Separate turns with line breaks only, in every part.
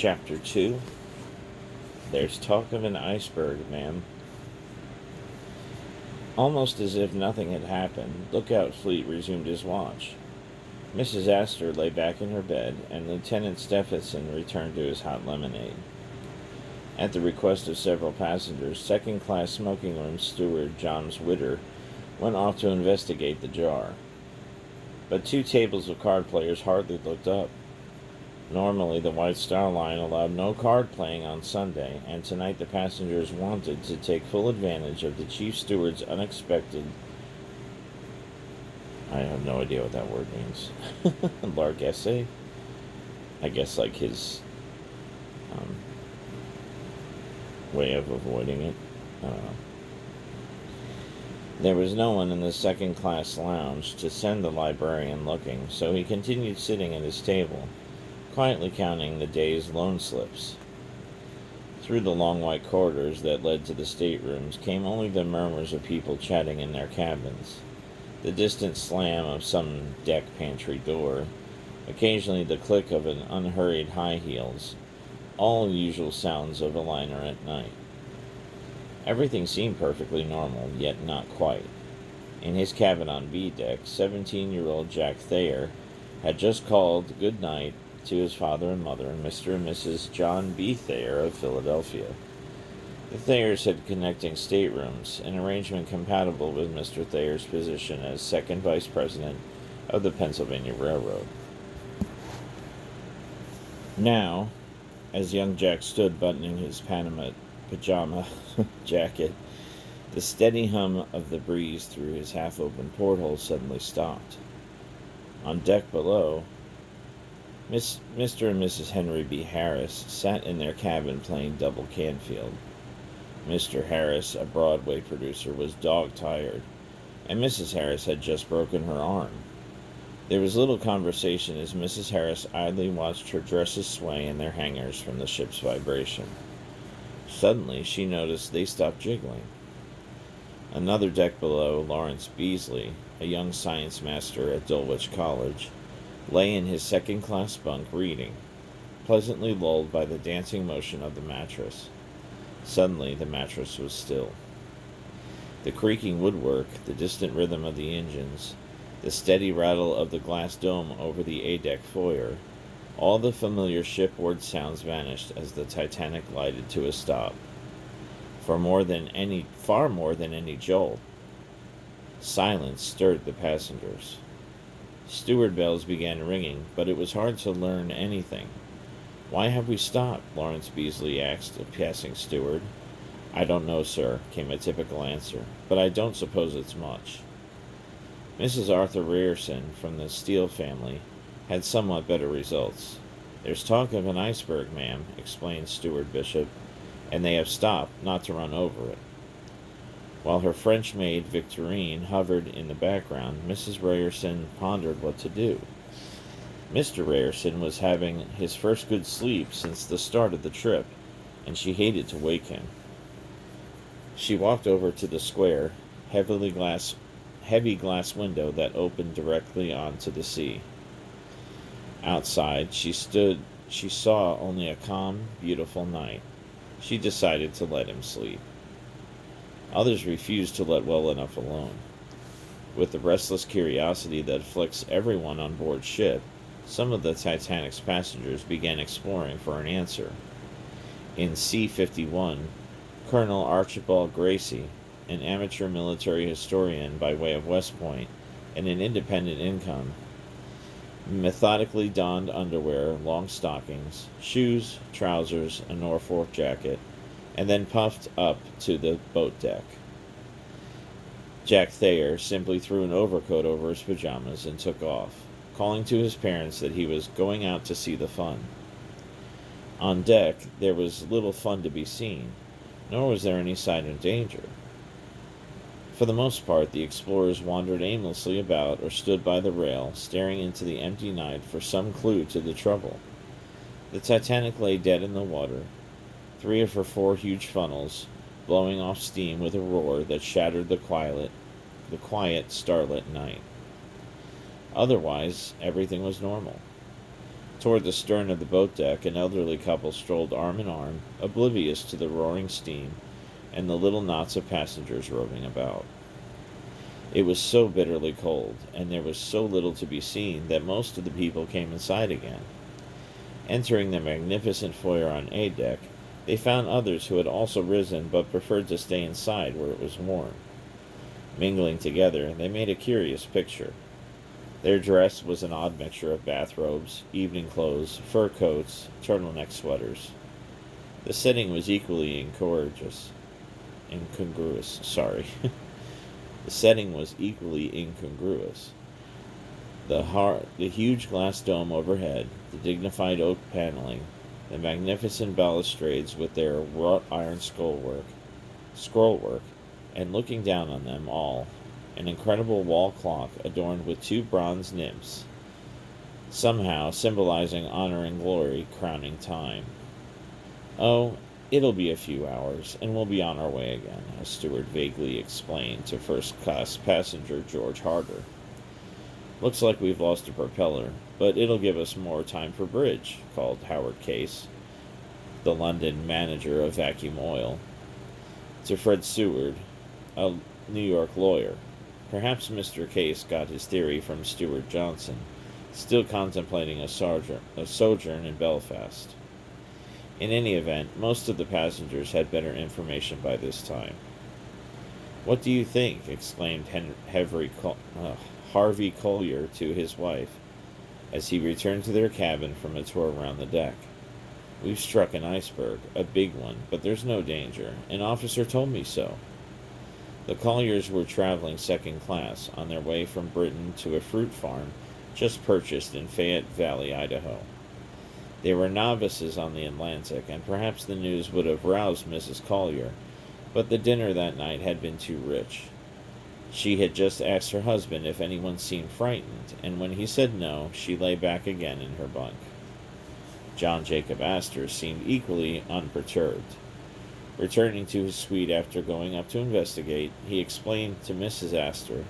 Chapter 2. There's talk of an iceberg, ma'am. Almost as if nothing had happened, Lookout Fleet resumed his watch. Mrs. Astor lay back in her bed, and Lieutenant Stephenson returned to his hot lemonade. At the request of several passengers, second-class smoking room steward John Witter went off to investigate the jar. But 2 tables of card players hardly looked up. Normally, the White Star Line allowed no card playing on Sunday, and tonight the passengers wanted to take full advantage of the chief steward's unexpected... I have no idea what that word means. Largesse? I guess like his way of avoiding it. I don't know. There was no one in the second-class lounge to send the librarian looking, so he continued sitting at his table, quietly counting the day's loan slips. Through the long white corridors that led to the staterooms came only the murmurs of people chatting in their cabins, the distant slam of some deck pantry door, occasionally the click of an unhurried high heels, all usual sounds of a liner at night. Everything seemed perfectly normal, yet not quite. In his cabin on B deck, 17-year-old Jack Thayer had just called good night to his father and mother, and Mr. and Mrs. John B. Thayer of Philadelphia. The Thayers had connecting staterooms, an arrangement compatible with Mr. Thayer's position as second vice president of the Pennsylvania Railroad. Now, as young Jack stood buttoning his Panama pajama jacket, the steady hum of the breeze through his half-open porthole suddenly stopped. On deck below, Mr. and Mrs. Henry B. Harris sat in their cabin playing double Canfield. Mr. Harris, a Broadway producer, was dog-tired, and Mrs. Harris had just broken her arm. There was little conversation as Mrs. Harris idly watched her dresses sway in their hangers from the ship's vibration. Suddenly, she noticed they stopped jiggling. Another deck below, Lawrence Beasley, a young science master at Dulwich College, lay in his second-class bunk reading, pleasantly lulled by the dancing motion of the mattress. Suddenly, the mattress was still. The creaking woodwork, the distant rhythm of the engines, the steady rattle of the glass dome over the A-deck foyer, all the familiar shipboard sounds vanished as the Titanic glided to a stop. Far more than any jolt, silence stirred the passengers. Steward bells began ringing, but it was hard to learn anything. "Why have we stopped?" Lawrence Beasley asked a passing steward. "I don't know, sir," came a typical answer, "but I don't suppose it's much." Mrs. Arthur Ryerson, from the Steele family, had somewhat better results. "There's talk of an iceberg, ma'am," explained Steward Bishop, "and they have stopped, not to run over it." While her French maid, Victorine, hovered in the background, Mrs. Ryerson pondered what to do. Mr. Ryerson was having his first good sleep since the start of the trip, and she hated to wake him. She walked over to the square, heavy glass window that opened directly onto the sea. Outside, she saw only a calm, beautiful night. She decided to let him sleep. Others refused to let well enough alone. With the restless curiosity that afflicts everyone on board ship, some of the Titanic's passengers began exploring for an answer. In C-51, Colonel Archibald Gracie, an amateur military historian by way of West Point and an independent income, methodically donned underwear, long stockings, shoes, trousers, a Norfolk jacket, and then puffed up to the boat deck. Jack Thayer simply threw an overcoat over his pajamas and took off, calling to his parents that he was going out to see the fun. On deck, there was little fun to be seen, nor was there any sign of danger. For the most part, the explorers wandered aimlessly about or stood by the rail, staring into the empty night for some clue to the trouble. The Titanic lay dead in the water, 3 of her 4 huge funnels blowing off steam with a roar that shattered the quiet starlit night. Otherwise, everything was normal. Toward the stern of the boat deck, an elderly couple strolled arm in arm, oblivious to the roaring steam and the little knots of passengers roving about. It was so bitterly cold, and there was so little to be seen, that most of the people came inside again. Entering the magnificent foyer on A deck, they found others who had also risen but preferred to stay inside where it was warm. Mingling together, they made a curious picture. Their dress was an odd mixture of bathrobes, evening clothes, fur coats, turtleneck sweaters. The setting was equally incongruous. The setting was equally incongruous. The huge glass dome overhead, the dignified oak paneling, the magnificent balustrades with their wrought iron scrollwork, and looking down on them all, an incredible wall clock adorned with two bronze nymphs, somehow symbolizing honor and glory crowning time. "Oh, it'll be a few hours, and we'll be on our way again," a steward vaguely explained to first-class passenger George Harder. "Looks like we've lost a propeller, but it'll give us more time for bridge," called Howard Case, the London manager of Vacuum Oil, to Fred Seward, a New York lawyer. Perhaps Mr. Case got his theory from Stuart Johnson, still contemplating a sojourn in Belfast. In any event, most of the passengers had better information by this time. "What do you think?" exclaimed Harvey Collier to his wife, as he returned to their cabin from a tour around the deck. "We've struck an iceberg, a big one, but there's no danger. An officer told me so." The Colliers were traveling second class, on their way from Britain to a fruit farm just purchased in Fayette Valley, Idaho. They were novices on the Atlantic, and perhaps the news would have roused Mrs. Collier, but the dinner that night had been too rich. She had just asked her husband if anyone seemed frightened, and when he said no, she lay back again in her bunk. John Jacob Astor seemed equally unperturbed. Returning to his suite after going up to investigate, he explained to Mrs. Astor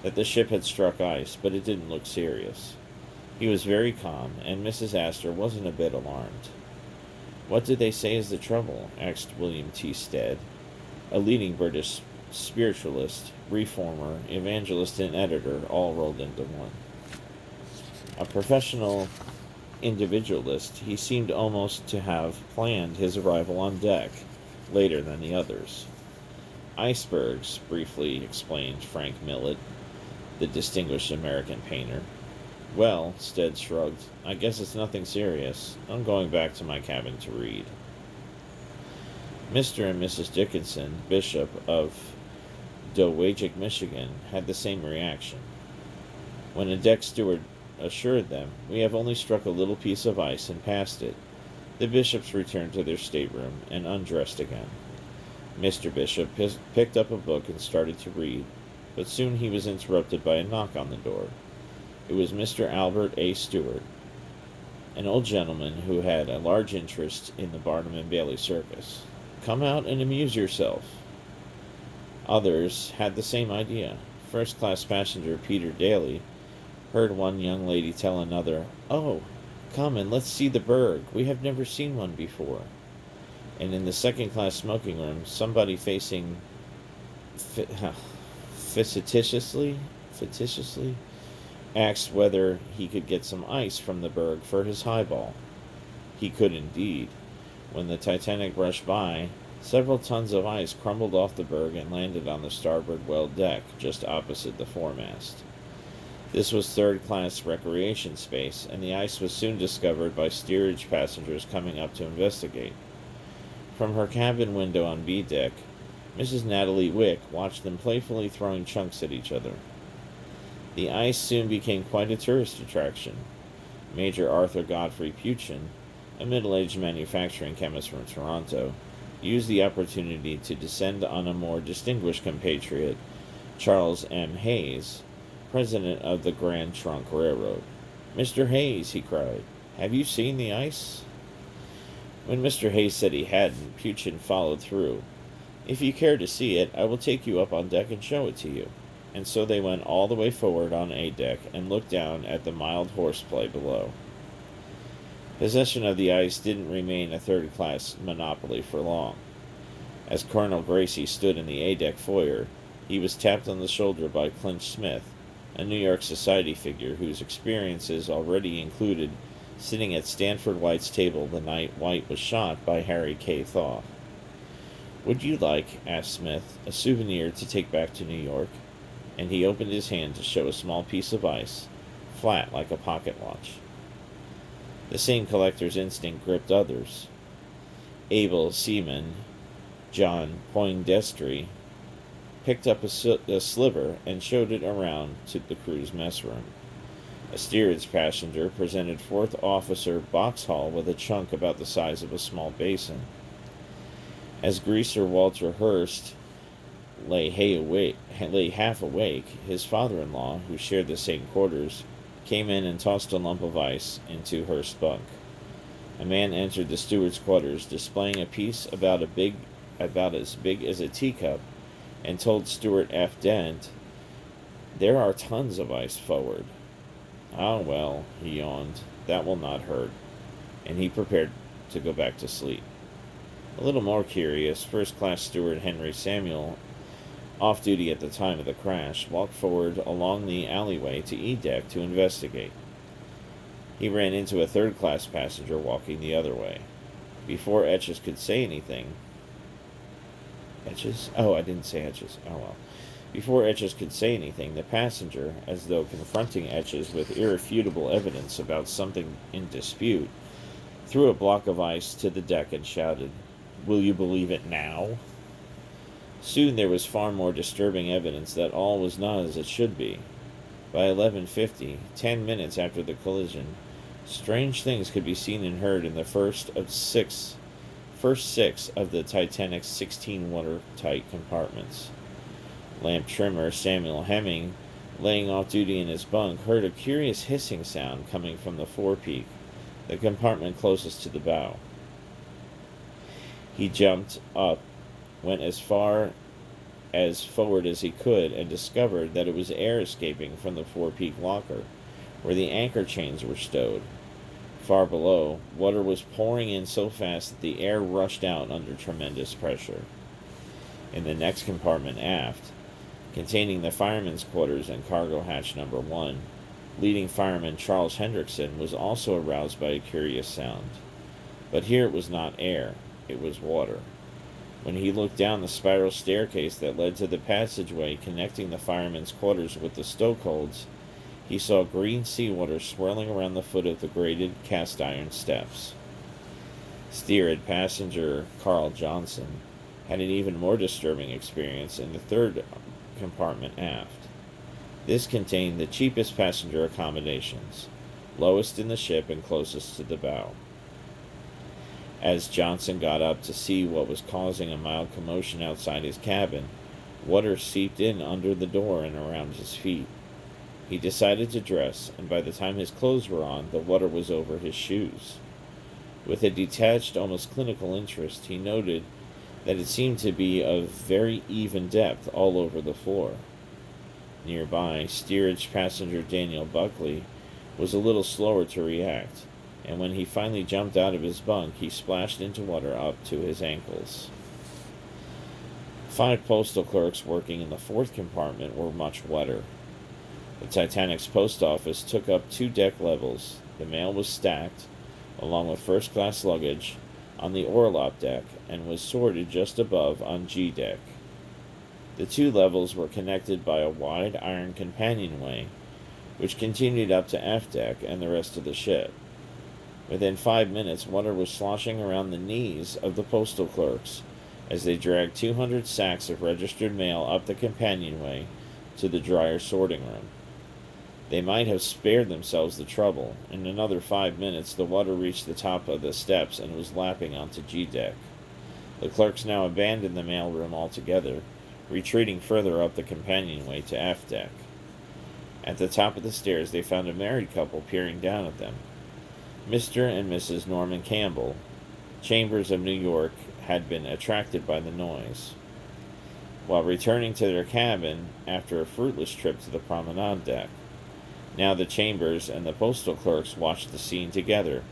that the ship had struck ice, but it didn't look serious. He was very calm, and Mrs. Astor wasn't a bit alarmed. "What did they say is the trouble?" asked William T. Stead, a leading British spiritualist, reformer, evangelist, and editor, all rolled into one. A professional individualist, he seemed almost to have planned his arrival on deck later than the others. "Icebergs," briefly explained Frank Millet, the distinguished American painter. "Well," Stead shrugged, "I guess it's nothing serious. I'm going back to my cabin to read." Mr. and Mrs. Dickinson, Bishop of Dowagiac, Michigan, had the same reaction. When a deck steward assured them, "We have only struck a little piece of ice and passed it," the Bishops returned to their stateroom and undressed again. Mr. Bishop picked up a book and started to read, but soon he was interrupted by a knock on the door. It was Mr. Albert A. Stewart, an old gentleman who had a large interest in the Barnum and Bailey circus. "Come out and amuse yourself." Others had the same idea. First-class passenger Peter Daly heard one young lady tell another, "Oh, come and let's see the berg. We have never seen one before." And in the second-class smoking room, somebody facetiously asked whether he could get some ice from the berg for his highball. He could indeed. When the Titanic rushed by, several tons of ice crumbled off the berg and landed on the starboard well deck just opposite the foremast. This was third-class recreation space, and the ice was soon discovered by steerage passengers coming up to investigate. From her cabin window on B deck, Mrs. Natalie Wick watched them playfully throwing chunks at each other. The ice soon became quite a tourist attraction. Major Arthur Godfrey Peuchen, a middle-aged manufacturing chemist from Toronto, used the opportunity to descend on a more distinguished compatriot, Charles M. Hayes, president of the Grand Trunk Railroad. "Mr. Hayes," he cried, "have you seen the ice?" When Mr. Hayes said he hadn't, Peuchen followed through. "If you care to see it, I will take you up on deck and show it to you." And so they went all the way forward on A deck and looked down at the mild horseplay below. Possession of the ice didn't remain a third-class monopoly for long. As Colonel Gracie stood in the A-deck foyer, he was tapped on the shoulder by Clinch Smith, a New York society figure whose experiences already included sitting at Stanford White's table the night White was shot by Harry K. Thaw. "Would you like," asked Smith, "a souvenir to take back to New York?" And he opened his hand to show a small piece of ice, flat like a pocket watch. The same collector's instinct gripped others. Abel Seaman, John Poindexter, picked up a sliver and showed it around to the crew's mess room. A steerage passenger presented Fourth Officer Boxhall with a chunk about the size of a small basin. As Greaser Walter Hurst lay half awake, his father-in-law, who shared the same quarters, came in and tossed a lump of ice into Hurst's bunk. A man entered the steward's quarters, displaying a piece about as big as a teacup, and told Stewart F. Dent, "There are tons of ice forward." "Ah, well," he yawned, "that will not hurt," and he prepared to go back to sleep. A little more curious, first-class steward Henry Samuel, off duty at the time of the crash, walked forward along the alleyway to E-deck to investigate. He ran into a third-class passenger walking the other way. Before Etches could say anything... Etches? Oh, I didn't say Etches. Oh, well. Before Etches could say anything, the passenger, as though confronting Etches with irrefutable evidence about something in dispute, threw a block of ice to the deck and shouted, "Will you believe it now?" Soon there was far more disturbing evidence that all was not as it should be. By 11:50, 10 minutes after the collision, strange things could be seen and heard in the first six of the Titanic's 16 watertight compartments. Lamp trimmer Samuel Hemming, laying off duty in his bunk, heard a curious hissing sound coming from the forepeak, the compartment closest to the bow. He jumped up, went as far as forward as he could, and discovered that it was air escaping from the forepeak locker, where the anchor chains were stowed. Far below, water was pouring in so fast that the air rushed out under tremendous pressure. In the next compartment aft, containing the firemen's quarters and cargo hatch number 1, leading fireman Charles Hendrickson was also aroused by a curious sound. But here it was not air, it was water. When he looked down the spiral staircase that led to the passageway connecting the firemen's quarters with the stokeholds, he saw green seawater swirling around the foot of the grated cast-iron steps. Steerage passenger Carl Johnson had an even more disturbing experience in the third compartment aft. This contained the cheapest passenger accommodations, lowest in the ship and closest to the bow. As Johnson got up to see what was causing a mild commotion outside his cabin, water seeped in under the door and around his feet. He decided to dress, and by the time his clothes were on, the water was over his shoes. With a detached, almost clinical interest, he noted that it seemed to be of very even depth all over the floor. Nearby, steerage passenger Daniel Buckley was a little slower to react, and when he finally jumped out of his bunk, he splashed into water up to his ankles. 5 postal clerks working in the fourth compartment were much wetter. The Titanic's post office took up 2 deck levels. The mail was stacked, along with first-class luggage, on the orlop deck, and was sorted just above on G deck. The 2 levels were connected by a wide iron companionway, which continued up to F deck and the rest of the ship. Within 5 minutes, water was sloshing around the knees of the postal clerks as they dragged 200 sacks of registered mail up the companionway to the dryer sorting room. They might have spared themselves the trouble. In another 5 minutes, the water reached the top of the steps and was lapping onto G deck. The clerks now abandoned the mail room altogether, retreating further up the companionway to F deck. At the top of the stairs, they found a married couple peering down at them. Mr. and Mrs. Norman Campbell, Chambers of New York, had been attracted by the noise. While returning to their cabin after a fruitless trip to the promenade deck, now the Chambers and the postal clerks watched the scene together,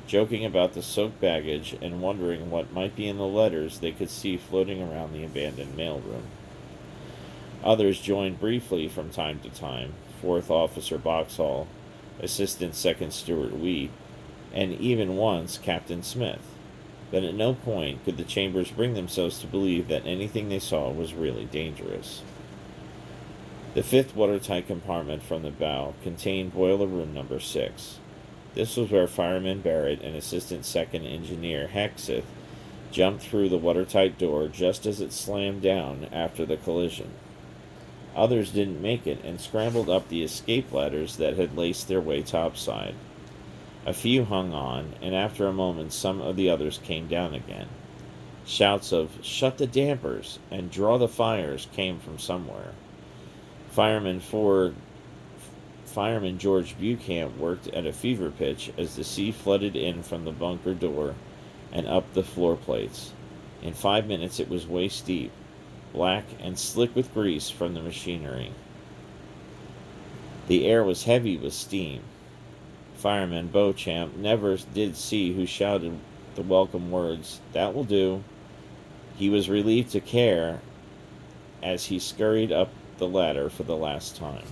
joking about the soaked baggage and wondering what might be in the letters they could see floating around the abandoned mailroom. Others joined briefly from time to time: Fourth Officer Boxhall, Assistant Second Steward Wheat, and even once Captain Smith. But at no point could the Chambers bring themselves to believe that anything they saw was really dangerous. The fifth watertight compartment from the bow contained boiler room number 6. This was where Fireman Barrett and Assistant Second Engineer Hexeth jumped through the watertight door just as it slammed down after the collision. Others didn't make it and scrambled up the escape ladders that had laced their way topside. A few hung on, and after a moment some of the others came down again. Shouts of "Shut the dampers" and "Draw the fires" came from somewhere. Fireman George Buchamp worked at a fever pitch as the sea flooded in from the bunker door and up the floor plates. In 5 minutes it was waist deep, black and slick with grease from the machinery. The air was heavy with steam. Fireman Beauchamp never did see who shouted the welcome words, "That will do." He was relieved to care as he scurried up the ladder for the last time.